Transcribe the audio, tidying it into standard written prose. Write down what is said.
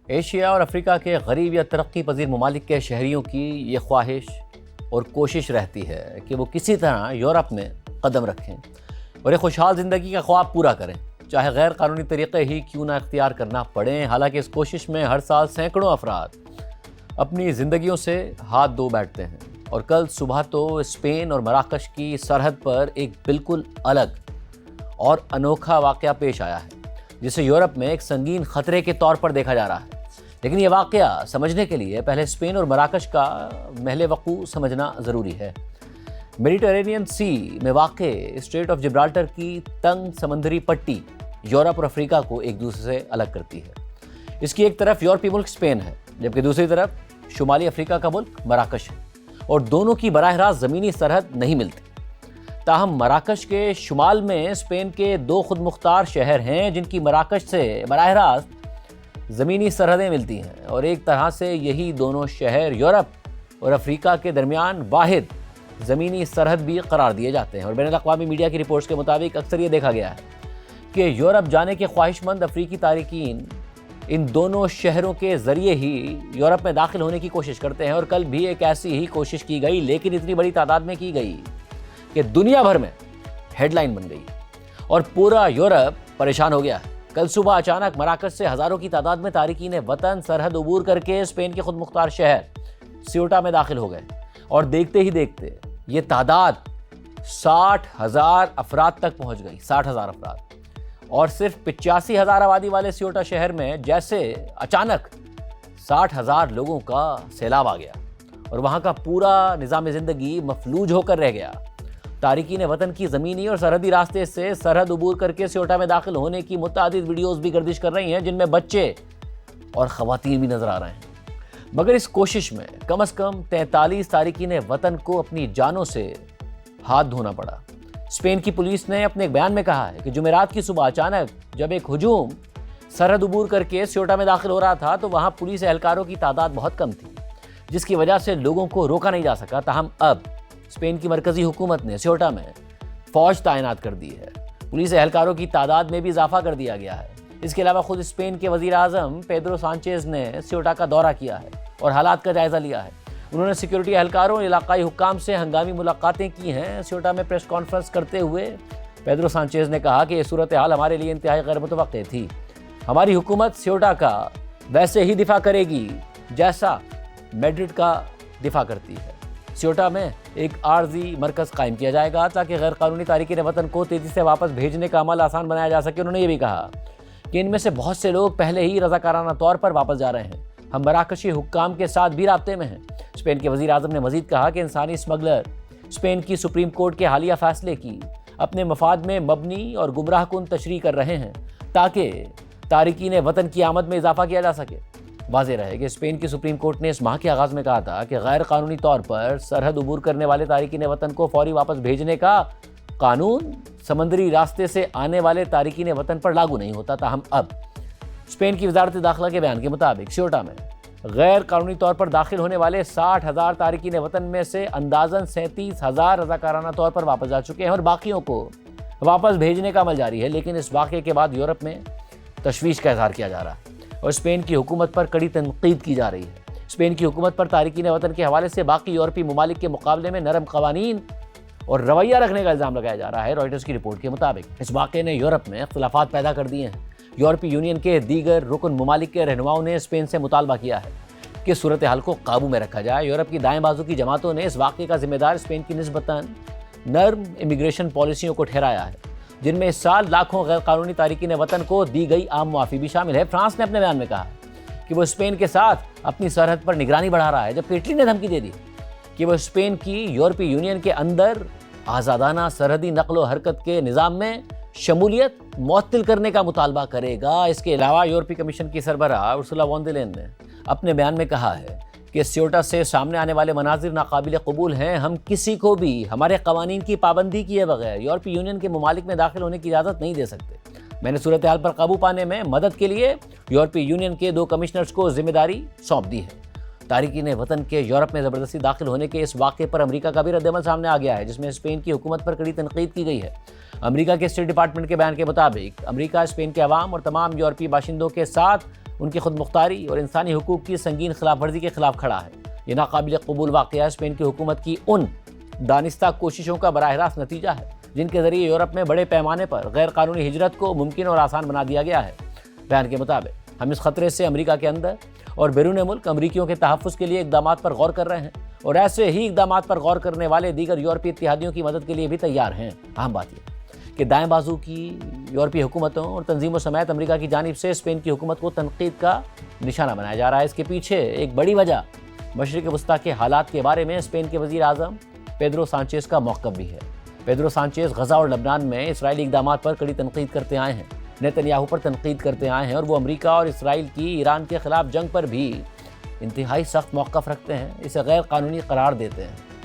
Asia اور افریقہ کے غریب یا ترقی پذیر ممالک کے شہریوں کی یہ خواہش اور کوشش رہتی ہے کہ وہ کسی طرح یورپ میں قدم رکھیں اور ایک خوشحال زندگی کا خواب پورا کریں، چاہے غیر قانونی طریقے ہی کیوں نہ اختیار کرنا پڑیں۔ حالانکہ اس کوشش میں ہر سال سینکڑوں افراد اپنی زندگیوں سے ہاتھ دھو بیٹھتے ہیں، اور کل صبح تو اسپین اور مراکش کی سرحد پر ایک بالکل الگ اور انوکھا واقعہ پیش آیا ہے جسے یورپ میں ایک سنگین خطرے کے طور پر دیکھا جا رہا ہے۔ لیکن یہ واقعہ سمجھنے کے لیے پہلے اسپین اور مراکش کا محل وقوع سمجھنا ضروری ہے۔ میڈیٹرینین سی میں واقع اسٹریٹ آف جبرالٹر کی تنگ سمندری پٹی یورپ اور افریقہ کو ایک دوسرے سے الگ کرتی ہے۔ اس کی ایک طرف یورپی ملک اسپین ہے، جبکہ دوسری طرف شمالی افریقہ کا ملک مراکش ہے، اور دونوں کی براہ راست زمینی سرحد نہیں ملتی۔ تاہم مراکش کے شمال میں اسپین کے دو خود مختار شہر ہیں جن کی مراکش سے براہ راست زمینی سرحدیں ملتی ہیں، اور ایک طرح سے یہی دونوں شہر یورپ اور افریقہ کے درمیان واحد زمینی سرحد بھی قرار دیے جاتے ہیں۔ اور بین الاقوامی میڈیا کی رپورٹس کے مطابق اکثر یہ دیکھا گیا ہے کہ یورپ جانے کے خواہش مند افریقی تارکین ان دونوں شہروں کے ذریعے ہی یورپ میں داخل ہونے کی کوشش کرتے ہیں، اور کل بھی ایک ایسی ہی کوشش کی گئی، لیکن اتنی بڑی تعداد میں کی گئی کہ دنیا بھر میں ہیڈ لائن بن گئی اور پورا یورپ پریشان ہو گیا۔ کل صبح اچانک مراکش سے ہزاروں کی تعداد میں تارکین وطن سرحد عبور کر کے اسپین کے خود مختار شہر سیوٹا میں داخل ہو گئے، اور دیکھتے ہی دیکھتے یہ تعداد 60,000 افراد تک پہنچ گئی۔ 60,000 افراد، اور صرف 85,000 آبادی والے سیوٹا شہر میں جیسے اچانک 60,000 لوگوں کا سیلاب آ گیا، اور وہاں کا پورا نظام زندگی مفلوج ہو کر رہ گیا۔ تارکین وطن کی زمینی اور سرحدی راستے سے سرحد عبور کر کے سیوٹا میں داخل ہونے کی متعدد ویڈیوز بھی گردش کر رہی ہیں، جن میں بچے اور خواتین بھی نظر آ رہے ہیں۔ مگر اس کوشش میں کم از کم 43 تارکین وطن کو اپنی جانوں سے ہاتھ دھونا پڑا۔ اسپین کی پولیس نے اپنے ایک بیان میں کہا ہے کہ جمعرات کی صبح اچانک جب ایک ہجوم سرحد عبور کر کے سیوٹا میں داخل ہو رہا تھا تو وہاں پولیس اہلکاروں کی تعداد بہت کم تھی، جس کی وجہ سے لوگوں کو روکا نہیں جا سکا۔ تاہم اب اسپین کی مرکزی حکومت نے سیوٹا میں فوج تعینات کر دی ہے، پولیس اہلکاروں کی تعداد میں بھی اضافہ کر دیا گیا ہے۔ اس کے علاوہ خود اسپین کے وزیر اعظم پیدرو سانچیز نے سیوٹا کا دورہ کیا ہے اور حالات کا جائزہ لیا ہے۔ انہوں نے سیکیورٹی اہلکاروں اور علاقائی حکام سے ہنگامی ملاقاتیں کی ہیں۔ سیوٹا میں پریس کانفرنس کرتے ہوئے پیدرو سانچیز نے کہا کہ یہ صورتحال ہمارے لیے انتہائی غیر متوقع تھی۔ ہماری حکومت سیوٹا کا ویسے ہی دفاع کرے گی جیسا میڈرڈ کا دفاع کرتی ہے۔ سیوٹا میں ایک عارضی مرکز قائم کیا جائے گا تاکہ غیر قانونی تارکین وطن کو تیزی سے واپس بھیجنے کا عمل آسان بنایا جا سکے۔ انہوں نے یہ بھی کہا کہ ان میں سے بہت سے لوگ پہلے ہی رضاکارانہ طور پر واپس جا رہے ہیں۔ ہم مراکشی حکام کے ساتھ بھی رابطے میں ہیں۔ اسپین کے وزیر اعظم نے مزید کہا کہ انسانی اسمگلر اسپین کی سپریم کورٹ کے حالیہ فیصلے کی اپنے مفاد میں مبنی اور گمراہ کن تشریح کر رہے ہیں تاکہ تارکین وطن کی آمد میں اضافہ کیا جا سکے۔ واضح رہے کہ اسپین کی سپریم کورٹ نے اس ماہ کے آغاز میں کہا تھا کہ غیر قانونی طور پر سرحد عبور کرنے والے تارکین وطن کو فوری واپس بھیجنے کا قانون سمندری راستے سے آنے والے تارکین وطن پر لاگو نہیں ہوتا۔ تاہم اب اسپین کی وزارت داخلہ کے بیان کے مطابق سیوٹا میں غیر قانونی طور پر داخل ہونے والے 60,000 تارکین وطن میں سے اندازاً 37,000 رضاکارانہ طور پر واپس جا چکے ہیں، اور باقیوں کو واپس بھیجنے کا عمل جاری ہے۔ لیکن اس واقعے کے بعد یورپ میں تشویش کا اظہار کیا جا رہا ہے اور اسپین کی حکومت پر کڑی تنقید کی جا رہی ہے۔ اسپین کی حکومت پر تارکین وطن کے حوالے سے باقی یورپی ممالک کے مقابلے میں نرم قوانین اور رویہ رکھنے کا الزام لگایا جا رہا ہے۔ رائٹرز کی رپورٹ کے مطابق اس واقعے نے یورپ میں اختلافات پیدا کر دیے ہیں۔ یورپی یونین کے دیگر رکن ممالک کے رہنماؤں نے اسپین سے مطالبہ کیا ہے کہ صورتحال کو قابو میں رکھا جائے۔ یورپ کی دائیں بازو کی جماعتوں نے اس واقعے کا ذمہ دار اسپین کی نسبتاً نرم امیگریشن پالیسیوں کو ٹھہرایا ہے، جن میں اس سال لاکھوں غیر قانونی تارکین وطن کو دی گئی عام معافی بھی شامل ہے۔ فرانس نے اپنے بیان میں کہا کہ وہ اسپین کے ساتھ اپنی سرحد پر نگرانی بڑھا رہا ہے، جبکہ اٹلی نے دھمکی دے دی کہ وہ اسپین کی یورپی یونین کے اندر آزادانہ سرحدی نقل و حرکت کے نظام میں شمولیت معطل کرنے کا مطالبہ کرے گا۔ اس کے علاوہ یورپی کمیشن کی سربراہ ارسولا وان در لائن نے اپنے بیان میں کہا ہے کہ سیوٹا سے سامنے آنے والے مناظر ناقابل قبول ہیں۔ ہم کسی کو بھی ہمارے قوانین کی پابندی کیے بغیر یورپی یونین کے ممالک میں داخل ہونے کی اجازت نہیں دے سکتے۔ میں نے صورتحال پر قابو پانے میں مدد کے لیے یورپی یونین کے 2 کمشنرز کو ذمہ داری سونپ دی ہے۔ تارکین وطن کے یورپ میں زبردستی داخل ہونے کے اس واقعے پر امریکہ کا بھی رد عمل سامنے آ گیا ہے، جس میں اسپین کی حکومت پر کڑی تنقید کی گئی ہے۔ امریکہ کے اسٹیٹ ڈپارٹمنٹ کے بیان کے مطابق امریکہ اسپین کے عوام اور تمام یورپی باشندوں کے ساتھ ان کی خود مختاری اور انسانی حقوق کی سنگین خلاف ورزی کے خلاف کھڑا ہے۔ یہ ناقابل قبول واقعہ اسپین کی حکومت کی ان دانستہ کوششوں کا براہ راست نتیجہ ہے جن کے ذریعے یورپ میں بڑے پیمانے پر غیر قانونی ہجرت کو ممکن اور آسان بنا دیا گیا ہے۔ بیان کے مطابق ہم اس خطرے سے امریکہ کے اندر اور بیرون ملک امریکیوں کے تحفظ کے لیے اقدامات پر غور کر رہے ہیں اور ایسے ہی اقدامات پر غور کرنے والے دیگر یورپی اتحادیوں کی مدد کے لیے بھی تیار ہیں۔ اہم بات یہ کہ دائیں بازو کی یورپی حکومتوں اور تنظیموں سمیت امریکہ کی جانب سے اسپین کی حکومت کو تنقید کا نشانہ بنایا جا رہا ہے۔ اس کے پیچھے ایک بڑی وجہ مشرق وسطیٰ کے حالات کے بارے میں اسپین کے وزیر اعظم پیدرو سانچیز کا موقف بھی ہے۔ پیدرو سانچیز غزہ اور لبنان میں اسرائیلی اقدامات پر کڑی تنقید کرتے آئے ہیں، نیتنیاہو پر تنقید کرتے آئے ہیں اور وہ امریکہ اور اسرائیل کی ایران کے خلاف جنگ پر بھی انتہائی سخت موقف رکھتے ہیں، اسے غیر قانونی قرار دیتے ہیں۔